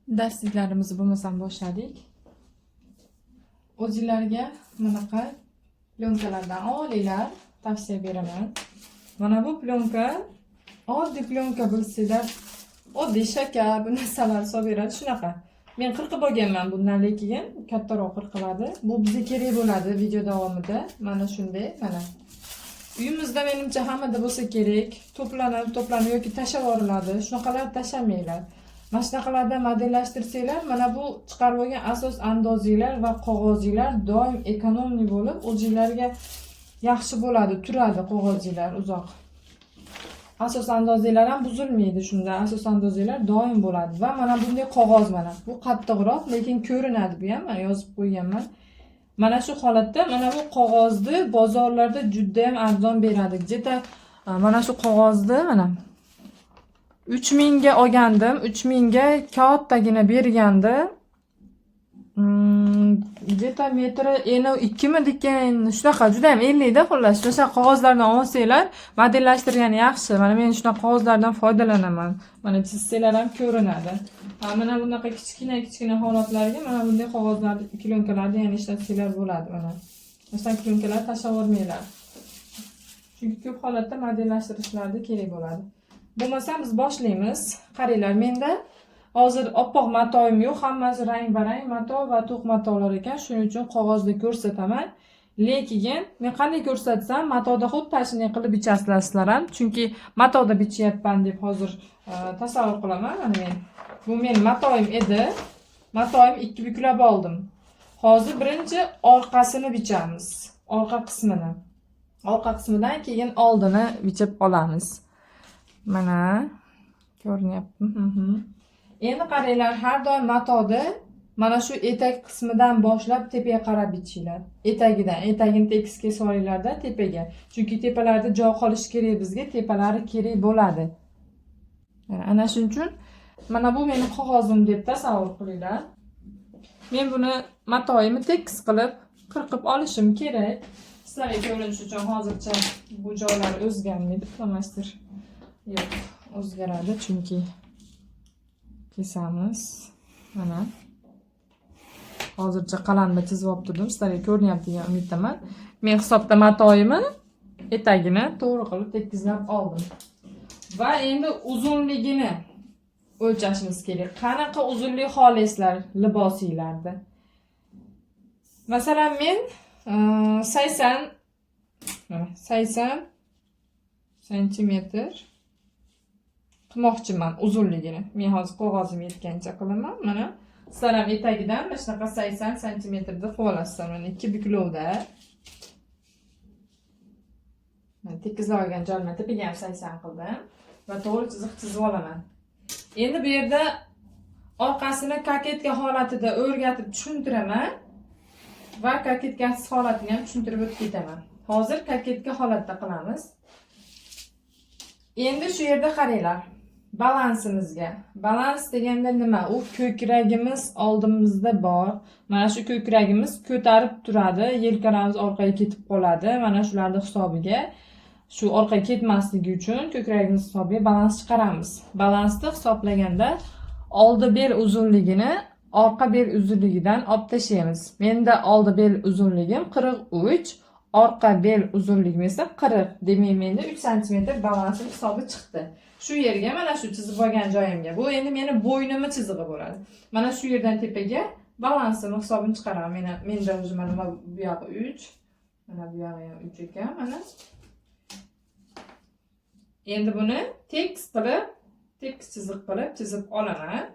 Darsliklarimizni bo'lmasam boshladik. O'zingizlarga bunaqa plyonkalardan olinglar, tavsiya beraman. Mana bu plyonka, oddiy plyonka bilsanglar, oddiy shakar, bu narsalar solib beradi shunaqa. Men qirqib olganman bundan, lekin kattaroq qirqiladi. Bu bizga kerak bo'ladi video davomida. Mana shunday, mana. Uyimizda menimcha hammada bo'lsa kerak. To'planib yoki tashlab yuboriladi. Shunaqalar tashlamanglar. Mana shunaqalarda modellashtirsanglar, mana bu chiqarib olgan asos andozinglar va qog'ozinglar doim ekonomli bo'lib, o'zingizlarga yaxshi bo'ladi, turadi qog'ozinglar uzoq. Asos andozinglar ham buzilmaydi shunda. Asos andozinglar doim bo'ladi va mana bunday qog'oz mana. Bu qattiqroq, lekin ko'rinadi bu ham. Mana yozib qo'yganman. Mana shu holatda mana bu qog'ozni bozorlarda juda ham arzon beradi. Jeta mana shu qog'ozni mana 3000 ga olgandim. 3000 ga kaottagina bergandi. Jeta metri eni 2 mi degan shunaqa juda ham 50 da xullas. O'sha qog'ozlardan olsanglar, modellashtirgani yaxshi. Mana men shunaqa qog'ozlardan foydalanaman. Mana chizsanglar ham ko'rinadi. Mana bunaqa kichkina holatlarga mana bunday qog'ozlarni, plyonkalarni yana ishlatsanglar bo'ladi mana. O'sha plyonkalar tashlab yubormanglar. Chunki ko'p holatda modellashtirishlarda kerak bo'ladi. Bo'lmasa biz boshlaymiz. Qaranglar, menda hozir oppoq matoyim yo'q, hammasi rang-barang mato va to'q matolar ekan. Shuning uchun qog'ozda ko'rsataman. Lekin men qanday ko'rsatsam, matoda xuddi shunday qilib bichasizlar ham. Chunki matoda bichyapman deb hozir tasavvur qilaman. Mana men bu men matoyim edi. Matoyim 2 buklab oldim. Hozir birinchi orqasini bichamiz. Orqa qismini. Orqa qismidan keyin oldini bichib olamiz. Mana ko'rinyapti. Endi qaranglar, har doim matoda mana shu etak qismidan boshlab tepaga qarab bichinglar. Etagini tekis kesib olinglarda tepaga. Chunki tepalarda joy qolishi kerak bizga, tepalari kerak bo'ladi. Ana shuning uchun mana bu mening qog'ozim deb tasavvur qilinglar. Men buni matoyimni tekis qilib qirqib olishim kerak. Sizlarga ko'rinish uchun hozircha bu joylar o'zgarmaydi, flomastir. Yo'q, o'zgaradi chunki kesamiz. Mana hozircha qalamda chizib olib turdim. Sizlarga ko'rinyapti degan umiddaman. Men hisobda matoyimni etagini to'g'ri qilib tekizlab oldim. Va endi uzunligini o'lchashimiz kerak. Qanaqa uzunlik xohlaysizlar libosinglarda? Masalan, men 80 santimetr qilmoqchiman uzunligini. Men hozir qog'ozim yetgancha qilaman. Mana sizlar ham etagidan mana shunaqa 80 santimetrda qilib olasizlar. Mana 2 buklovda. Men tekizlab olgan joyimni tepaga ham 80 qildim va to'g'ri chiziq chizib olaman. Endi bu yerda orqasini koketka holatida o'rgatib tushuntiraman va koketkasiz holatini ham tushuntirib o'tib ketaman. Hozir koketka holatda qilamiz. Endi shu yerda qaranglar. Balansimizga. Balans deganda nima? U ko'kragimiz oldimizda bor. Mana shu ko'kragimiz ko'tarib turadi, yelkalarimiz orqaga ketib qoladi. Mana shularning hisobiga, shu orqaga ketmasligi uchun ko'kragimiz hisobiga balans chiqaramiz. Balansni hisoblaganda oldi bel uzunligini orqa bel uzunligidan olib tashlaymiz. Menda oldi bel uzunligim 43, orqa bel uzunligim esa 40. Demak, menda 3 cm balansim hisobi chiqdi. Shu yerga mana shu chizib olgan joyimga. Bu endi meni bo'ynimni chizig'i bo'ladi. Mana shu yerdan tepaga balansimni hisobini chiqaraman. Menda o'zi mana bu yog'i 3, mana bu yog'i ham 3 ekan, mana. Endi buni tekis chiziq qilib chizib olaman.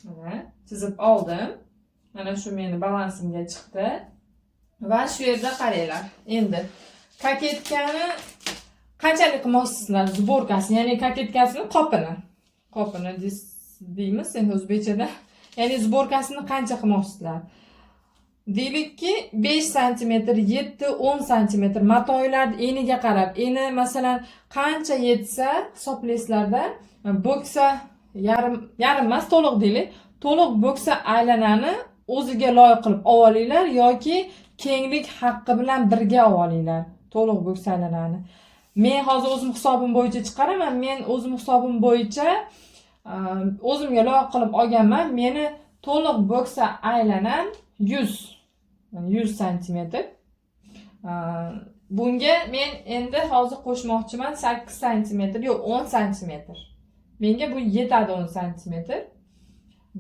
Mana chizib oldim. Mana shu meni balansimga chiqdi. Va shu yerda qaranglar. Endi koketkani qanchalik qilmoqchisizlar zborkasini, ya'ni koketkasini qopini deymiz endi o'zbekchada. Ya'ni zborkasini qancha qilmoqchisizlar? Deylikki 5 cm, 7-10 cm matoylar eniga qarab, eni masalan qancha yetsa hisoblaysizlarda, bo'ksa yarim emas, to'liq deylik. To'liq bo'ksa aylanani o'ziga loyiq qilib olinglar yoki kenglik haqqi bilan birga olinglar. To'liq bo'ksa aylanani. Men hozir o'zim hisobim bo'yicha chiqaraman. Men o'zim hisobim bo'yicha o'zimga loyiq qilib olganman. Meni to'liq bo'ksa aylanam 100 santimetr. Bunga men endi hozir qo'shmoqchiman 8 santimetr, yo'q 10 santimetr. Menga bu yetadi 10 santimetr.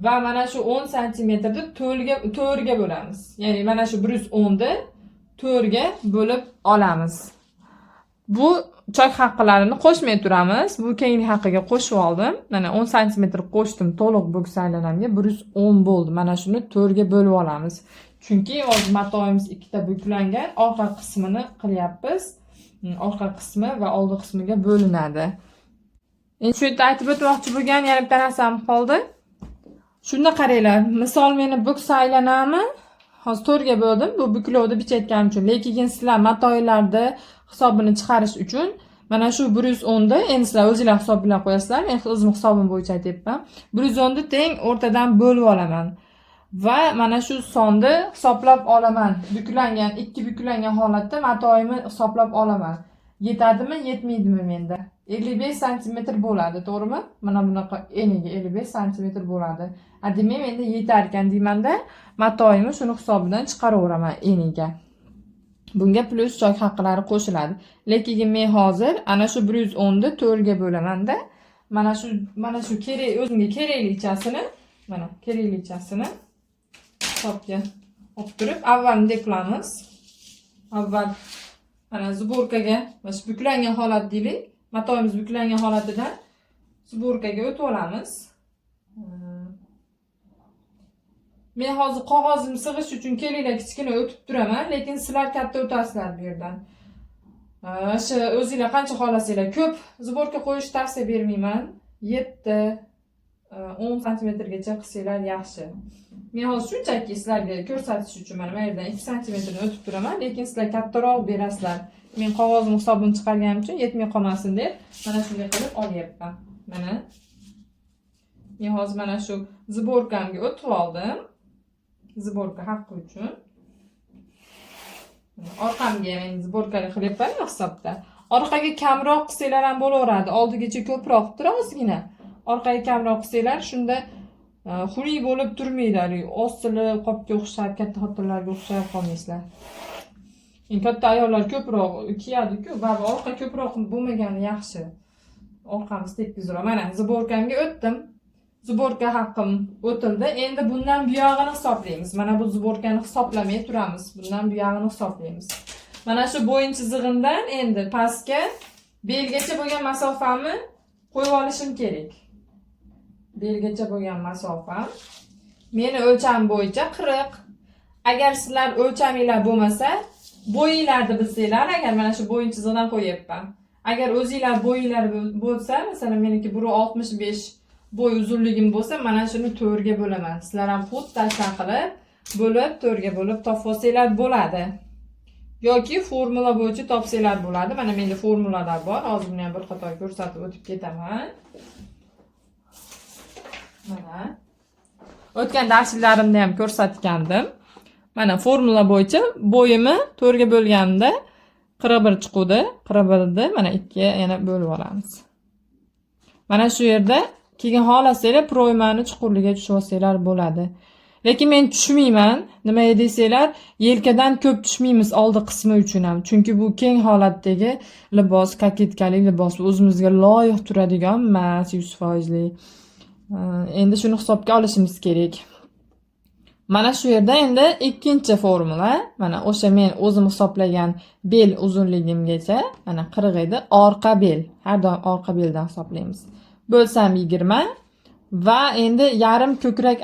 Va mana shu 10 santimetrni 4ga bo'lamiz. Ya'ni mana shu 110 ni 4ga bo'lib olamiz. Bu choy haqqalarini qo'shmay turamiz. Bu keyingi haqqiga qo'shib oldim. Mana 10 santimetr qo'shdim to'liq bo'ks aylanamga 110 bo'ldi. Mana shuni 4ga bo'lib olamiz. Chunki hozir matoyimiz ikkita buklangan, orqa qismini qilyapmiz. Orqa qismi va oldi qismiga bo'linadi. Endi shu yerda aytib o'tmoqchi bo'lgan yana bitta narsam qoldi. Shunda qaranglar, misol meni bo'ks aylanami hozir 4ga bo'ldim. Bu buklovni bichayotganim uchun, lekin sizlar matoylarni hisobini chiqarish uchun mana shu 110 ni endi sizlar o'zingizlar hisob bilan qo'yasizlar. Men o'zim hisobim bo'yicha aytyapman. 110 ni teng o'rtadan bo'lib olaman. Va mana shu sonni hisoblab olaman. Buklangan, ikki buklangan holatda matoyimni hisoblab olaman. Yetadimi, yetmaydimi menda? 55 santimetr bo'ladi, to'g'rimi? Mana bunaqa eniga 55 santimetr bo'ladi. Demak, menda yetar ekan deymanda, matoyimni shuni hisobidan chiqaraveraman eniga. Bunga plus choy haqqilari qo'shiladi. Lekin men hozir ana shu 110 ni 4ga bo'lamanda, mana shu kerak o'zimga keraklichasini, mana keraklichasini hisobga olib turib, avvalini qilamiz. Avval mana zborkaga, mana shu buklangan holat deylik, matoyimiz buklangan holatidan zborkaga o'tib olamiz. Men hozir qog'ozimni sig'ish uchun kelinglar kichkina o'tib turaman, lekin sizlar katta o'tasizlar bu yerdan. Shu o'zingizlar qancha xohlasanglar, ko'p zborka qo'yish tavsiya bermayman. 7-10 santimetrgacha qilsanglar yaxshi. Men hozir shunchaki sizlarga ko'rsatish uchun mana bu yerdan 2 santimetrni o'tib turaman, lekin sizlar kattaroq berasizlar. Men qog'ozim hisobini chiqarganim uchun yetmay qolmasin deb mana shunday qilib olyapman. Mana men hozir mana shu zborkamga o'tib oldim. Zborka haqqi uchun. Orqamga men zborkani qilyapman hisobda. Orqaga kamroq qilsanglar ham bo'laveradi. Oldigacha ko'proq turozgina. Orqaga kamroq qilsanglar shunda xunuk bo'lib turmaydi. Osilib, qopga o'xshab, katta xotinlarga o'xshab qolmaysizlar. Katta ayollar ko'proq kiyadi-ku, va orqa ko'proq bo'lmagani yaxshi. Orqamiz tekizroq. Mana zborkamga o'tdim. Zborka haqqim o'tildi. Endi bundan buyog'ini hisoblaymiz. Mana bu zborkani hisoblamay turamiz. Bundan buyog'ini hisoblaymiz. Mana shu bo'yin chizig'imdan endi pastga belgacha bo'lgan masofamni qo'yib olishim kerak. Belgacha bo'lgan masofam meni o'lcham bo'yicha 40. Agar sizlar o'lchaminglar bo'lmasa, bo'yinglarni bilsanglar, agar mana shu bo'yin chizig'idan qo'yapman. Agar o'zingizlar bo'yinglar bo'lsa, masalan meniki 1.65 bo'y uzunligim bo'lsa, mana shuni 4ga bo'laman. Sizlar ham xuddi tashlab qilib, bo'lib 4ga bo'lib topib olsanglar bo'ladi. Yoki formula bo'yicha topsanglar bo'ladi. Mana menda formulalar bor. Hozir buni ham bir qator ko'rsatib o'tib ketaman. Mana o'tgan darslarimda ham ko'rsatgandim. Mana formula bo'yicha bo'yimni 4ga bo'lganimda 41 chiqdi. 41 ni mana 2 ga yana bo'lib olamiz. Mana shu yerda keyin xohlasanglar proymani chuqurligiga tushib olsanglar bo'ladi. Lekin men tushmayman. Nimaga desanglar, yelkadan ko'p tushmaymiz oldi qismi uchun ham. Chunki bu keng holatdagi libos, koketkalik libos, o'zimizga loyiq turadigan emas 100%lik. Endi shuni hisobga olishimiz kerak. Mana shu yerda endi ikkinchi formula, mana o'sha men o'zim hisoblagan bel uzunligimgacha, mana 40 edi, orqa bel. Har doim orqa beldan hisoblaymiz. Bo'lsam 20 va endi yarim ko'krak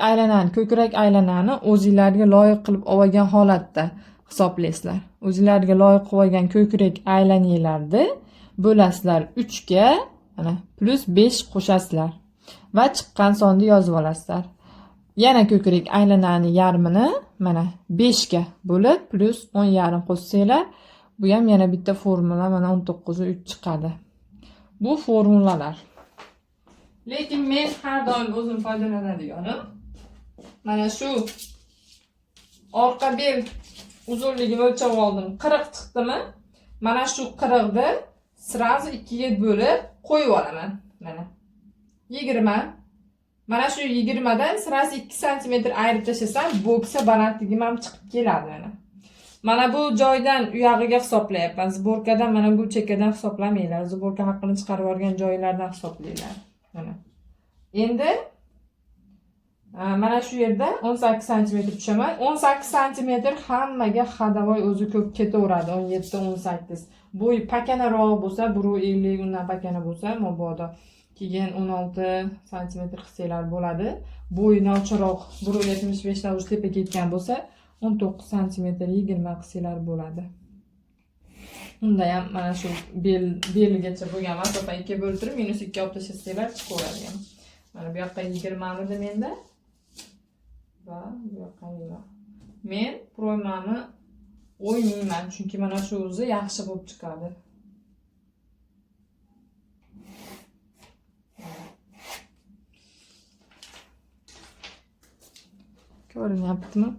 aylanani o'zingizlarga loyiq qilib olgan holatda hisoblaysizlar. O'zingizlarga loyiq qilib olgan ko'krak aylaninglarni bo'lasizlar 3 ga, mana plus 5 qo'shasizlar va chiqqan sonni yozib olasizlar. Yana ko'krak aylanani yarmini mana 5 ga bo'lib plus 10,5 qo'shsanglar, bu ham yana bitta formula, mana 19,3 chiqadi. Bu formulalar. Lekin men har doim o'zim foydalanadiganim mana shu orqa bel uzunligini o'lchab oldim. 40 chiqdimi? Mana shu 40 ni sразу ikkiga bo'lib qo'yib olaman. Mana 20. Mana shu 20 dan sразу 2 sm ayirib tashlasam, bo'ksa balandligim ham chiqib keladi mana. Mana bu joydan u yog'iga hisoblayapman. Zborkadan mana bu chekkadan hisoblamanglar. Zborka haqqini chiqarib olgan joylardan hisoblanglar. Mana. Endi mana shu yerda 18 sm tushaman. 18 sm hammaga hadavoy o'zi ko'p ketaveradi. 17, 18. Bo'y pakanaroq bo'lsa, 1.50 undan pakana bo'lsa, mabodo keyin 16 sm qilsanglar bo'ladi. Bo'y nochiroq 1.75 dan o'zi tepaga ketgan bo'lsa, 19 sm 20 qilsanglar bo'ladi. Unda ham mana shu beligacha bo'lgan masofa 2 bo'lib turib, -2 olib tashlasanglar chiqaveradi ham. Mana bu yoqqa 20 edi menda. Va bu yoqqa 20. Men proymani o'ymayman, chunki mana shu o'zi yaxshi bo'lib chiqadi. Ko'rinyaptimi?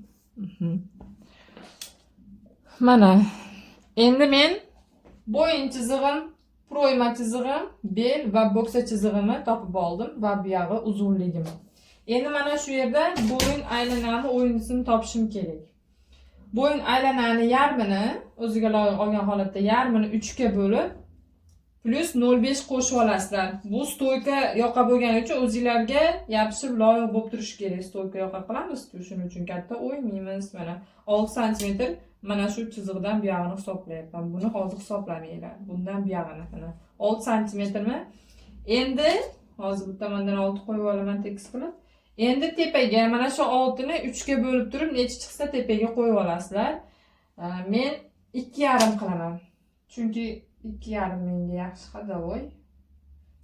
Mana endi men bo'yin chizig'im, proyma chizig'im, bel va bo'ksa chizig'imni topib oldim va bu yog'i uzunligim. Endi mana shu yerda bo'yin aylanani o'yintisini topishim kerak. Bo'yin aylanani yarmini o'ziga loyiq olgan holatda yarmini 3 ga bo'lib plus 0.5 qo'shib olasizlar. Bu stoyka yoqa bo'lgani uchun o'zingizlarga yopishib loyiq bo'lib turishi kerak. Stoyka yoqa qilamiz, shuning uchun katta o'ymaymiz. Mana 6 sm mana shu chiziqdan bu yog'ini hisoblayapman. Buni hozir hisoblamanglar. Bundan bu yog'ini mana 6 sm-mi? Endi hozir bu tomondan 6 qo'yib olaman tekis qilib. Endi tepaga mana shu 6 ni 3 ga bo'lib turib, necha chiqsa tepaga qo'yib olasizlar. Men 2,5 qilaman. Chunki 2,5 menga yaxshi hadavoy.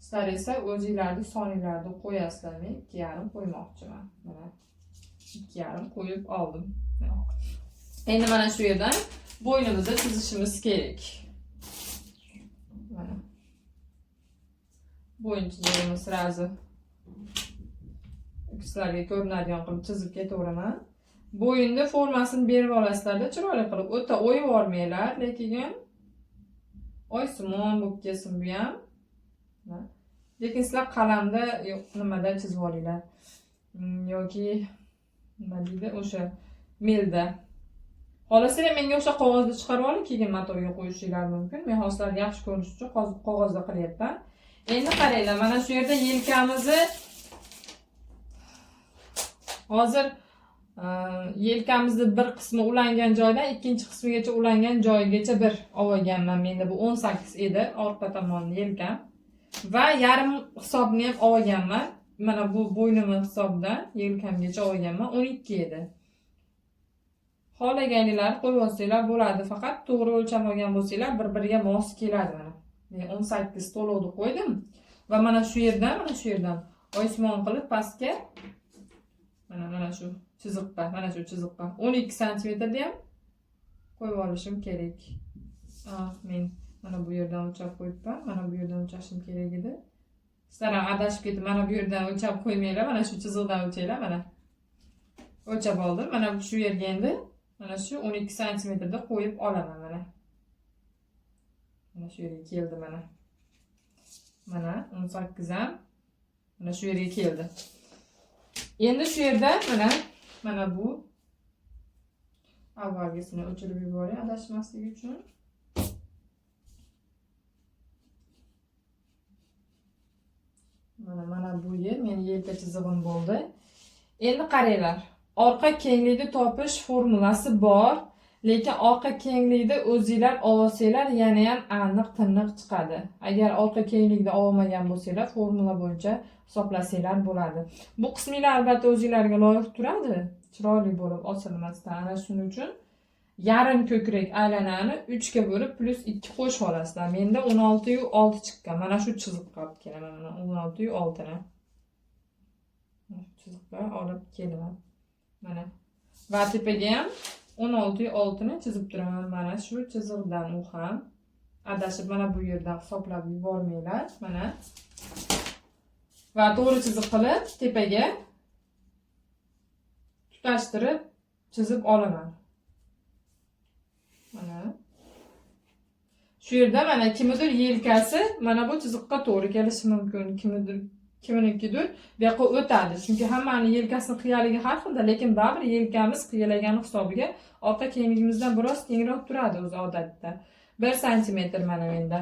Sizlar esa o'zingizlarning soninglarni qo'yasizlar. Men 2,5 qo'ymoqchiman. Mana 2,5 qo'yib oldim. Endi mana shu yerdan bo'ynimizni chizishimiz kerak. Mana bo'yin chizig'imiz sразу sizlarga ko'rinadigan qilib chizib ketaveraman. Bo'yinni formasini berib olasizlar-da, chiroyli qilib. O'ta o'yib olmanglar, lekin oysimon bo'lib kelsin bu ham. Lekin sizlar qalamda nimada chizib olinglar. Yoki nima deydi, o'sha melda. Xohlasanglar menga o'sha qog'ozni chiqarib olib, keyin matoga qo'yishinglar mumkin. Men hozir yaxshi ko'rinish uchun qog'ozda qilyapman. Endi qaranglar, mana shu yerda yelkamizni hozir yelkamizni bir qismi ulangan joydan ikkinchi qismigacha ulangan joyigacha bir olganman. Menda bu 18 edi, orqa tomoni yelkam. Va yarim hisobni ham olganman. Mana bu bo'ynimni hisobdan yelkamgacha olganman, 12 edi. Xohlaganinglar qo'yib olsanglar bo'ladi, faqat to'g'ri o'lcham olgan bo'lsanglar bir-biriga mos keladi mana. Men 18 to'lovni qo'ydim va mana shu yerdan oysimon qilib pastga mana shu chiziqqa 12 sm da ham qo'yib olishim kerak. Men mana bu yerdan o'lchab qo'yibman, mana bu yerdan o'lchashim kerak edi. Sizlar ham adashib ketib, mana bu yerdan o'lchab qo'ymanglar, mana shu chiziqdan o'lchanglar, mana. O'lchab oldim. Mana shu yerga endi mana shu 12 sm da qo'yib olaman mana. Mana shu yerga keldi mana. Mana 18 ham mana shu yerga keldi. Endi shu yerda mana bu avvalgisini o'chirib yuboring adashmaslik uchun. Mana bu yer meni yelka chizig'im bo'ldi. Endi qaranglar, orqa kenglikni topish formulasi bor, lekin orqa kenglikni o'zingizlar olsanglar yana ham aniq tiniq chiqadi. Agar orqa kenglikni olmagan bo'lsanglar, formula bo'yicha hisoblasanglar bo'ladi. Bu qismlar albatta o'zingizlarga loyiq turadi, chiroyli bo'lib osilmasdan. Ana shuning uchun yarim ko'krak aylanani 3 ga bo'lib plus 2 qo'shib olasizlar. Menda 16,6 chiqqan. Mana shu chiziqqa olib kelaman. Mana 16,6 ni. Chiziqqa olib kelaman. Mana. Va tepaga ham 16,6 ni chizib turaman. Mana shu chiziqdan u ham adashib mana bu yerdan hisoblab yubormanglar. Mana. Va to'g'ri chiziq qilib tepaga tutashtirib chizib olaman. Mana. Shu yerda mana kimnidir yelkasi mana bu chiziqqa to'g'ri kelishi mumkin. Kiminikidir bu yoqqa o'tadi. Chunki hammani yelkasini qiyaligi har xilda, lekin baribir yelkamiz qiyalagani hisobiga orqa kengligimizdan biroz kengroq turadi o'zi odatda. 1 sm mana menda.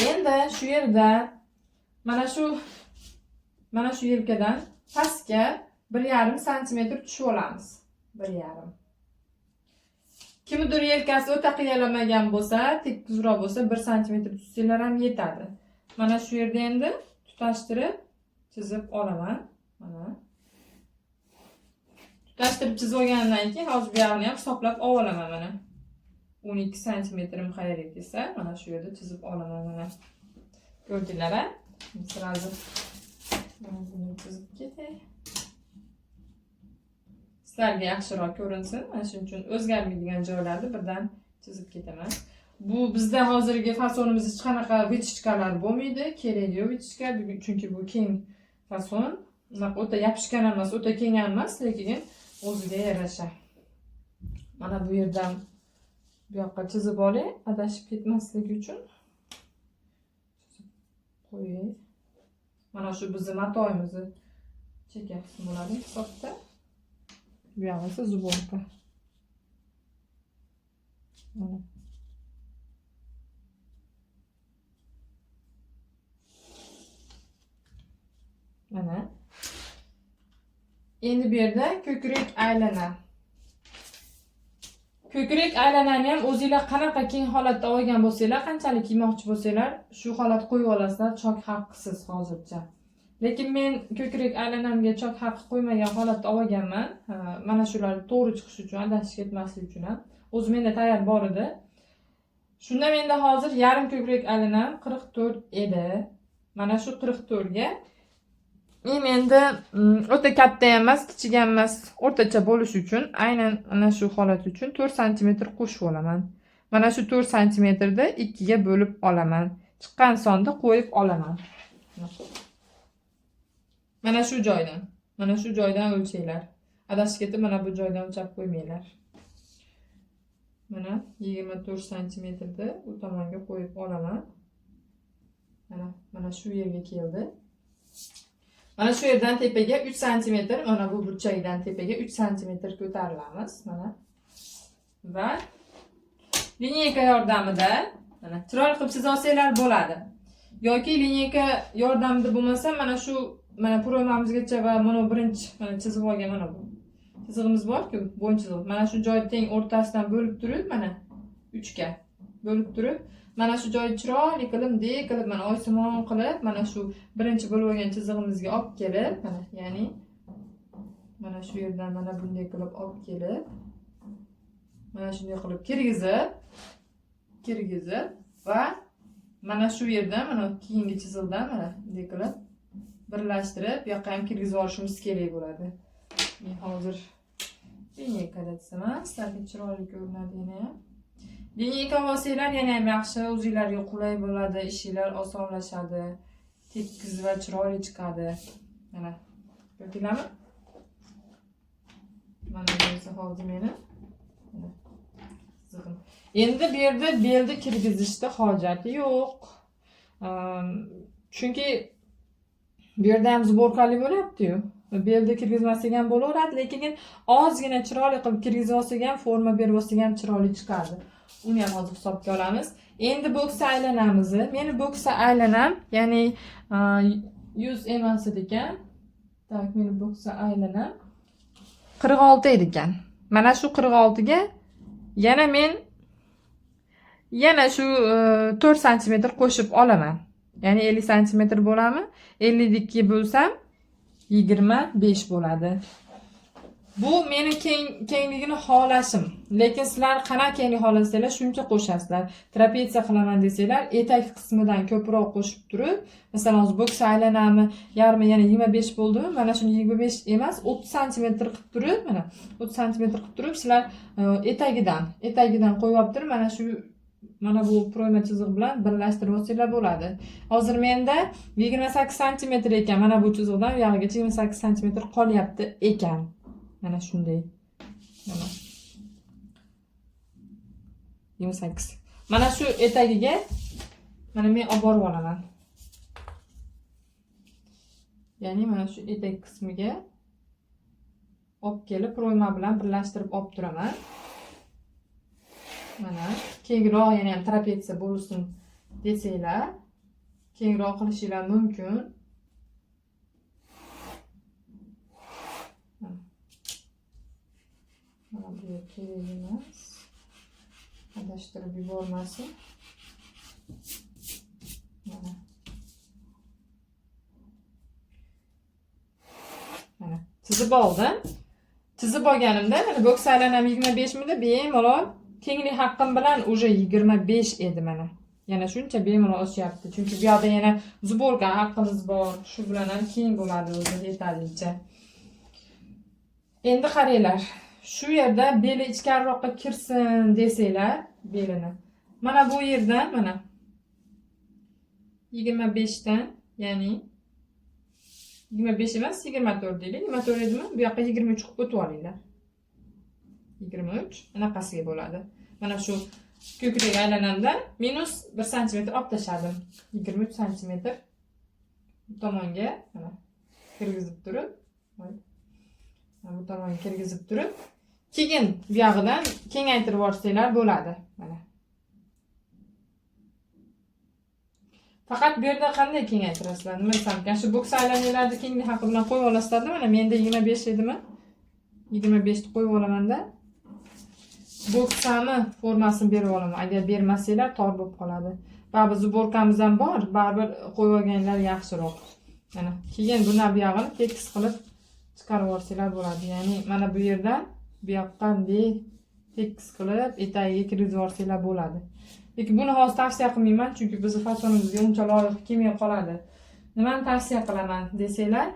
Endi shu yerda mana shu yelkadan pastga 1,5 sm tushib olamiz. 1,5. Kimnidir yelkasi o'ta qiyalamagan bo'lsa, tekisroq bo'lsa 1 sm tutsanglar ham yetadi. Mana shu yerda endi tutashtirib chizib olaman. Mana. Tutashtirib chizib olgandan keyin hozir bu yerni ham hisoblab olaman mana. 12 sm qayerga kelsa, mana shu yerda chizib olaman mana. Ko'rdinglar-a? Sразу buni chizib ketay. Sizlarga yaxshiroq ko'rinsin. Mana shuning uchun o'zgarmaydigan joylarni birdan chizib ketaman. Bu bizda hozirgi fasonimizda hech qanaqa vechitkalar bo'lmaydi. Kerak yo'q vechitка, chunki bu keng fason. O'ta yopishgan emas, o'ta keng emas, lekin o'ziga yarasha. Mana bu yerdan bu yoqqa chizib olay, adashib ketmasligi uchun. Qo'yay. Mana shu bizning matoyimizni chekak qismi bo'ladi hisobda. Bu yoq esa zubonka. Mana. Endi bu yerda ko'krak aylana. Ko'krak aylanani ham o'zingizlar qanaqa keng holatda olgan bo'lsanglar, qanchalik kiymoqchi bo'lsanglar, shu holat qo'yib olasizlar, chok haqqisiz hozircha. Lekin men ko'krak aylanamga chok haqqi qo'ymagan holatda olganman. Mana shular to'g'ri chiqishi uchun, adashib ketmaslik uchun ham. O'zi menda tayyor bor edi. Shunda menda hozir yarim ko'krak aylanam 44 edi. Mana shu 44 ga endi o'ta katta emas, kichik emas, o'rtacha bo'lish uchun aynan mana shu holat uchun 4 sm qo'shib olaman. Mana shu 4 sm da 2 ga bo'lib olaman. Chiqqan sonni qo'yib olaman. Mana shu joydan o'lchanglar. Adashib ketib mana bu joydan o'lchab qo'ymanglar. Mana 24 sm da bu tomonga qo'yib olaman. Mana shu yerga keldi. Mana shu yerdan tepaga 3 sm, mana bu burchakdan tepaga 3 sm ko'tarilamiz, mana. Va lineyka yordamida mana chiroyli qilib chizib olsanglar bo'ladi. Yoki lineyka yordamida bo'lmasa, mana shu programmamizgacha va mana birinchi chizib olgan mana bu chizig'imiz bor-ku, bo'yin chizig'i. Mana shu joy teng o'rtasidan bo'lib turib, mana 3 ga bo'lib turib, mana shu joyni chiroyli qilib, mana oysimon qilib, mana shu birinchi bo'lib olgan chizig'imizga olib kelib, mana, ya'ni mana shu yerdan mana bunday qilib olib kelib, mana shunday qilib kirgizib va mana shu yerdan mana keyingi chizig'dan mana bunday qilib birlashtirib, bu yoqqa ham kirgizib olishimiz kerak bo'ladi. Men hozir lineyka desam, sizlarga chiroyli ko'rinadi yana ham. Lineyka olsanglar yana ham yaxshi, o'zingizlarga qulay bo'ladi, ishinglar osonlashadi, tekis va chiroyli chiqadi. Mana ko'rdinglarmi? Mana bu hozir meni. Endi bu yerda belni kirgizishda hojati yo'q. Chunki bu yerda ham zborkali bo'lyapti-yu. Belni kirgizmasak ham bo'laveradi, lekin ozgina chiroyli qilib kirgizib olsak ham, forma berib olsak ham chiroyli chiqadi. Uni ham hozir hisobga olamiz. Endi bo'ksa aylanamizni. Meni bo'ksa aylanam, ya'ni 100 emas ekan. Tak, meni bo'ksa aylanam 46 ekan. Mana shu 46 ga yana shu 4 sm qo'shib olaman. Ya'ni 50 sm bo'lami? 50 ga bo'lsam 25 bo'ladi. Bu meni kengligini xohlashim. Lekin sizlar qanaqa kenglik xohlasanglar shuncha qo'shasizlar. Trapetsiya qilaman desanglar, etak qismidan ko'proq qo'shib turib, masalan, hozir bo'ksa aylanami, yarmi yana 25 bo'ldimi? Mana shuni 25 emas, 30 sm qilib turib, mana 30 sm qilib turib, sizlar etagidan qo'yib olib turib, mana bu proyma chiziq bilan birlashtirib olsanglar bo'ladi. Hozir menda 28 sm ekan, mana bu chiziqdan u yog'igacha 28 sm qolyapti ekan. Mana shunday. Mana 28. Mana shu etagiga mana men olib borib olaman. Ya'ni mana shu etak qismiga olib kelib ro'yma bilan birlashtirib olib turaman. Mana kengroq, yana ham trapetsiya bo'lsin desanglar, kengroq qilishinglar mumkin. Mana bu kerak emas. Adashtirib yubormasin. Mana. Mana chizib oldim. Chizib olganimda mana bo'ksaylar ham 25 mida bemalol kenglik haqqim bilan уже 25 edi mana. Yana shuncha bemalol oshyapti. Chunki bu yoqda yana zborka haqqimiz bor. Shu bilan ham keng bo'ladi o'zi yetarlicha. Endi qaranglar. Shu yerda beli ichkariroqqa kirsin desanglar, belini. Mana bu yerdan mana 25 dan, ya'ni 25 emas, 24 deylik. 24 edimi? Bu yoqqa 23 qilib o'tib olinglar. 23 anaqasiga bo'ladi. Mana shu ko'krak aylanamda minus 1 sm olib tashladim. 23 sm bu tomonga mana kirgizib turib, bu tomonga kirgizib turib, keyin bu yog'idan kengaytirib yuborsanglar bo'ladi. Mana. Faqat bu yerda qanday kengaytirasizlar? Nima desam, shu boks aylanmalarni kenglik haqqi bilan qo'yib olasizlar-da. Mana menda 25 edimi? 25 ni qo'yib olaman-da. Boksami formasini berib olaman. Agar bermasanglar tor bo'lib qoladi. Baribir zborkamiz ham bor, baribir qo'yib olganlar yaxshiroq. Mana keyin buni bu yog'ini tekis qilib chiqarib yuborsanglar bo'ladi. Ya'ni mana bu yerdan bu yoqqa bunday tekis qilib etagiga kirgizib yuborsanglar bo'ladi. Lekin buni hozir tavsiya qilmayman, chunki bizning fasonimizga uncha loyiq kelmay qoladi. Nimani tavsiya qilaman desanglar,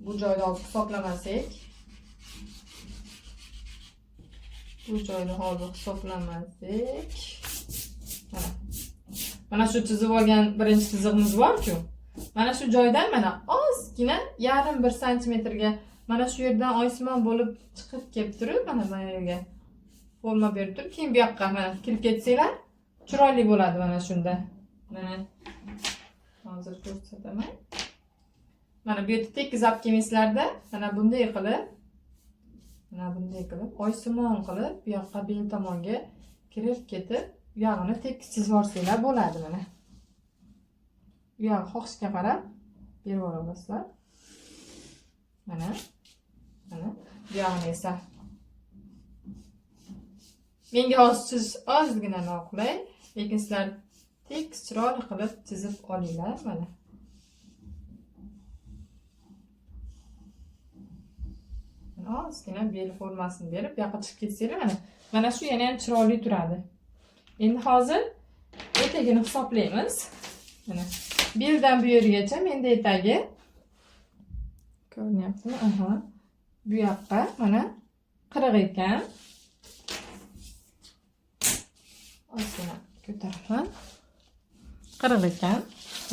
bu joyda hozir hisoblamasak, bu joyda hozir hisoblamasak, mana shu chizib olgan birinchi chizig'imiz bor-ku. Mana shu joydan mana ozgina yarim 1 santimetrga mana shu yerdan oysimon bo'lib chiqib kelib turib, mana bu yerga forma berib turib, keyin bu yoqqa mana kirib ketsanglar, chiroyli bo'ladi mana shunda. Mana hozir ko'rsataman. Mana bu yerda tekis olib kelmaysizlarda, mana bunday qilib, oysimon qilib, bu yoqqa bel tomonga kirib ketib, bu yog'ini tekis chizib yuborsanglar bo'ladi mana. Bu yoq xohishga qarab berib olasizlar. Mana bu yog'ini esa menga hozir chizish ozgina noqulay, lekin sizlar tekis chiroyli qilib chizib olinglar mana. Ozgina bel formasini berib, bu yoqqa chiqib ketsanglar mana shu yana ham chiroyli turadi. Endi hozir etagini hisoblaymiz. Mana beldan bu yergacha menda etagi ko'ryapsizmi? Bu yoqqa mana 40 ekan. Ozgina ko'taraman. 40 ekan.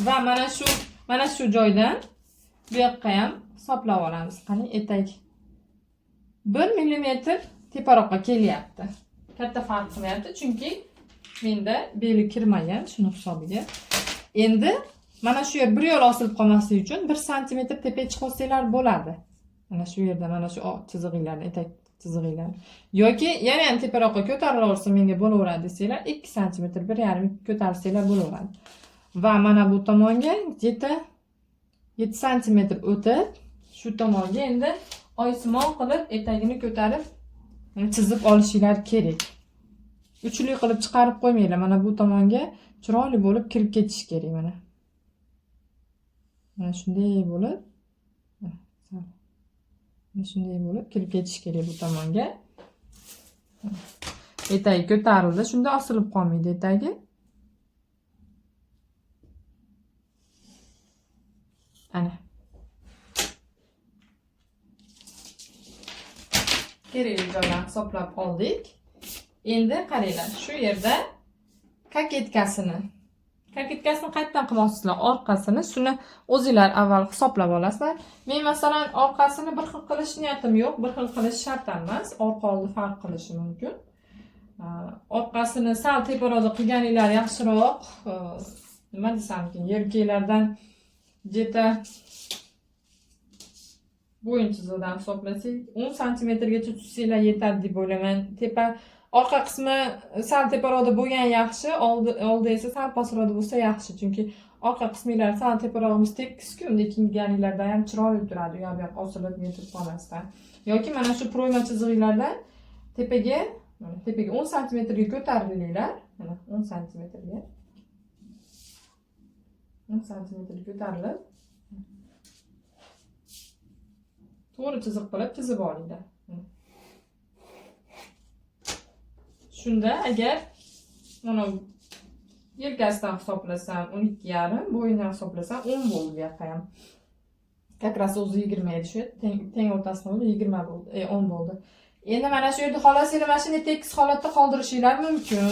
Va mana shu joydan bu yoqqa ham hisoblab olamiz. Qani etak 1 mm teparoqqa kelyapti. Katta farq qilmayapti, chunki menda beli kirmagan shuni hisobiga. Endi mana shu yer bir yo'l osilib qolmasligi uchun 1 sm tepaga chiqsanglar bo'ladi. Mana shu yerda mana shu chizig'inglarni, etak chizig'inglarni. Yoki yana ham teparoqqa ko'tarilaversa menga bo'laveradi desanglar, 2 sm, 1,5 ko'tarsanglar bo'laveradi. Va mana bu tomonga 7 sm o'tib, shu tomonga endi oysimon qilib etagini ko'tarib chizib olishinglar kerak. Uchli qilib chiqarib qo'ymanglar. Mana bu tomonga chiroyli bo'lib kirib ketish kerak mana. Mana shunday bo'lib, kirib ketish kerak bu tomonga. Etagi ko'tarildi, shunda osilib qolmaydi etagi. Ana. Kerakli joylarni hisoblab oldik. Endi qaranglar, shu yerda kaketkasini qayerdan qilmoqchisizlar? Orqasini, shuni o'zingizlar avval hisoblab olasizlar. Men masalan orqasini bir xil qilish niyatim yo'q, bir xil qilish shart emas. Orqa oldi farq qilishi mumkin. orqasini sal teparoqda qilganinglar yaxshiroq. Nima desamkin, yelkalardan jeta bo'yin chiziqdan hisoblasak 10 santimetrgacha tushsanglar yetadi deb o'ylayman. Orqa qismi sal teparoqda bo'lgan yaxshi, oldi esa sal pastroqda bo'lsa yaxshi, chunki orqa qisminglar sal teparog'imiz tekis-ku, lekin kiyganinglarda ham chiroyli turadi, u yoq osilib netib qolmasdan. Yoki mana shu proyma chiziqlardan tepaga 10 santimetrga ko'tarilinglar. Mana 10 santimetrga. 10 santimetrga ko'tarilib to'g'ri chiziq qilib chizib olinglar. Shunda agar mana yelkasidan hisoblasam 12,5, bo'yidan hisoblasam 10 bo'ldi bu yoqqa ham. Kakras o'zi 20 edi, shu teng o'rtasida 20 bo'ldi, 10 bo'ldi. Endi mana shu yerda xohlasanglar mashina tekis holatda qoldirishinglar mumkin.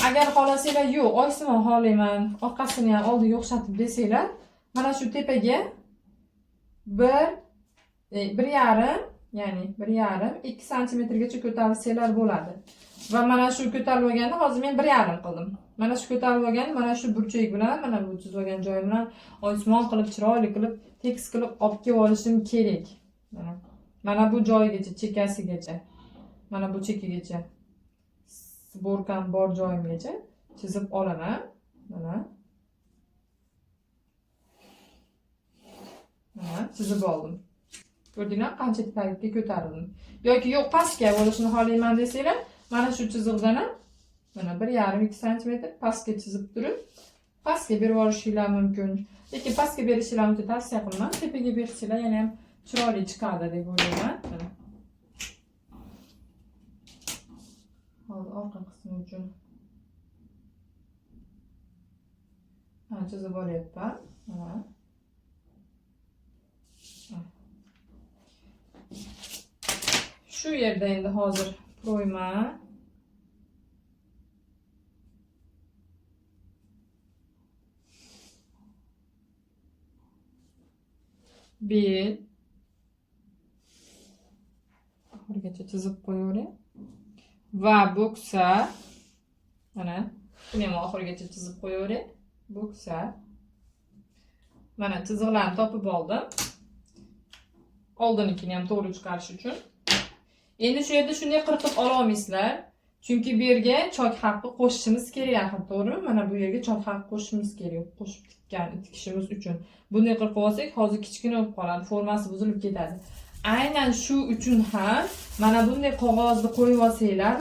Agar xohlasanglar yo'q, oysimon xohlayman, orqasini ham oldiga o'xshatib desanglar, mana shu tepaga 1,5, ya'ni 1,5-2 santimetrgacha ko'tarsanglar bo'ladi. Va mana shu ko'tarib olganda hozir men 1,5 qildim. Mana shu ko'tarib olganda mana shu burchak bilan, mana bu chizib olgan joyim bilan oysimon qilib, chiroyli qilib, tekis qilib olib kelib olishim kerak. Mana bu joyigacha, chekkasigacha. Mana bu chekkigacha. Sborkam bor joyimgacha chizib olaman. Mana chizib oldim. Ko'rdinglar, qancha paytga ko'tarildim. Yoki yo'q, pastga bo'lishini xohlayman desanglar, mana shu chiziqdan ham mana 1,5-2 santimetr pastga chizib turib, pastga berib olishinglar mumkin. Lekin pastga berishinglarni tavsiya qilaman. Tepaga bersanglar yana ham chiroyli chiqadi deb o'ylayman. Hozir orqa qismi uchun chizib olyapman. Shu yerda endi hozir proyma bel oxirigacha chizib qo'yavering va bo'ksa, mana buni ham oxirigacha chizib qo'yavering. Bo'ksa, mana chiziqlarni topib oldim, oldinikini ham to'g'ri chiqarish uchun. Endi shu yerda shunday qirqib ola olmaysizlar, chunki bu yerga chok haqqi qo'shishimiz kerak, to'g'rimi? Mana bu yerga chok haqqi qo'shishimiz kerak, qo'shib tikishimiz uchun. Bunday qilib olsak, hozir kichkina bo'lib qoladi, formasi buzilib ketadi. Aynan shu uchun ham mana bunday qog'ozni qo'yib olsanglar,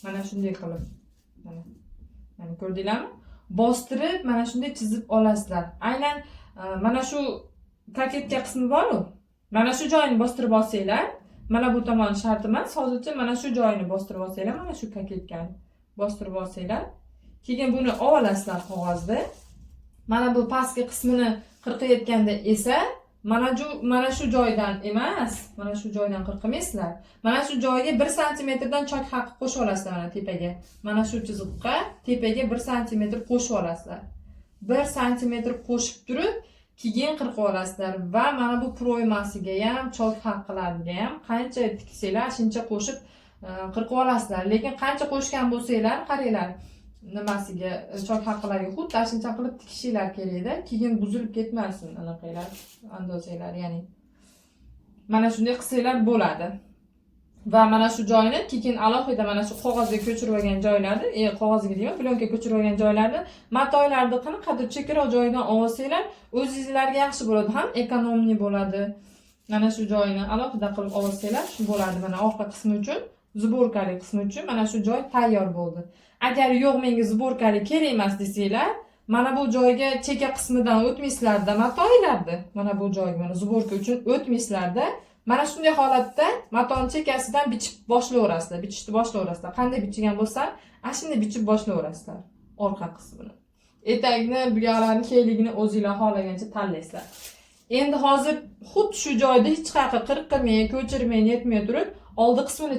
mana shunday qilib, mana ko'rdinglarmi? Bostirib mana shunday chizib olasizlar. Aynan mana shu kaketka qismi bor-ku, mana shu joyini bostirib olsanglar, mana bu tomon shart emas, hozircha mana shu joyini bostirib olsanglar, mana shu kaketkani bostirib olsanglar, keyin buni olasizlar qog'ozda. Mana bu pastki qismini qirqayotganda esa mana shu joydan emas, mana shu joydan qirqmaysizlar. Mana shu joyga 1 santimetrdan chok haqqi qo'shib olasizlar mana tepaga. Mana shu chiziqqa tepaga 1 santimetr qo'shib olasizlar. 1 santimetr qo'shib turib, keyin qirqib olasizlar va mana bu proymasiga ham, chok haqqilariga ham qancha tiksanglar, shuncha qo'shib qirqib olasizlar. Lekin qancha qo'shgan bo'lsanglar, qaranglar, nimasiga, chok haqqilariga xuddi shuncha qilib tikishinglar kerak-da, keyin buzilib ketmasin anaqalar, andozanglar, ya'ni mana shunday qilsanglar bo'ladi. Va mana shu joyni keyin alohida mana shu qog'ozga ko'chirib olgan joylarni, qog'ozga deyman, plyonka ko'chirib olgan joylarni, matoylarni qanaqadir chekkaroq joyidan olsanglar, o'zingizlarga yaxshi bo'ladi, ham ekonomiy bo'ladi. Mana shu joyini alohida qilib olsanglar, shu bo'ladi. Mana orqa qismi uchun, zborkali qismi uchun mana shu joy tayyor bo'ldi. Agar yo'q, menga zborkali kerak emas desanglar, mana bu joyga chekka qismidan o'tmaysizlarda, matoylarni, mana bu joyga, mana zborka uchun o'tmaysizlarda, mana shunday holatda matoni chekkasidan bichib boshlayverasizlar, bichishni boshlayverasizlar. Qanday bichigan bo'lsa, shunday bichib boshlayverasizlar orqa qismini. Etakni, bu yoqlarni kengligini o'zingizlar xohlagancha tanlaysizlar. Endi hozir xuddi shu joyda hech qayerga qirqilmay, ko'chirmay, netmay turib, oldi qismini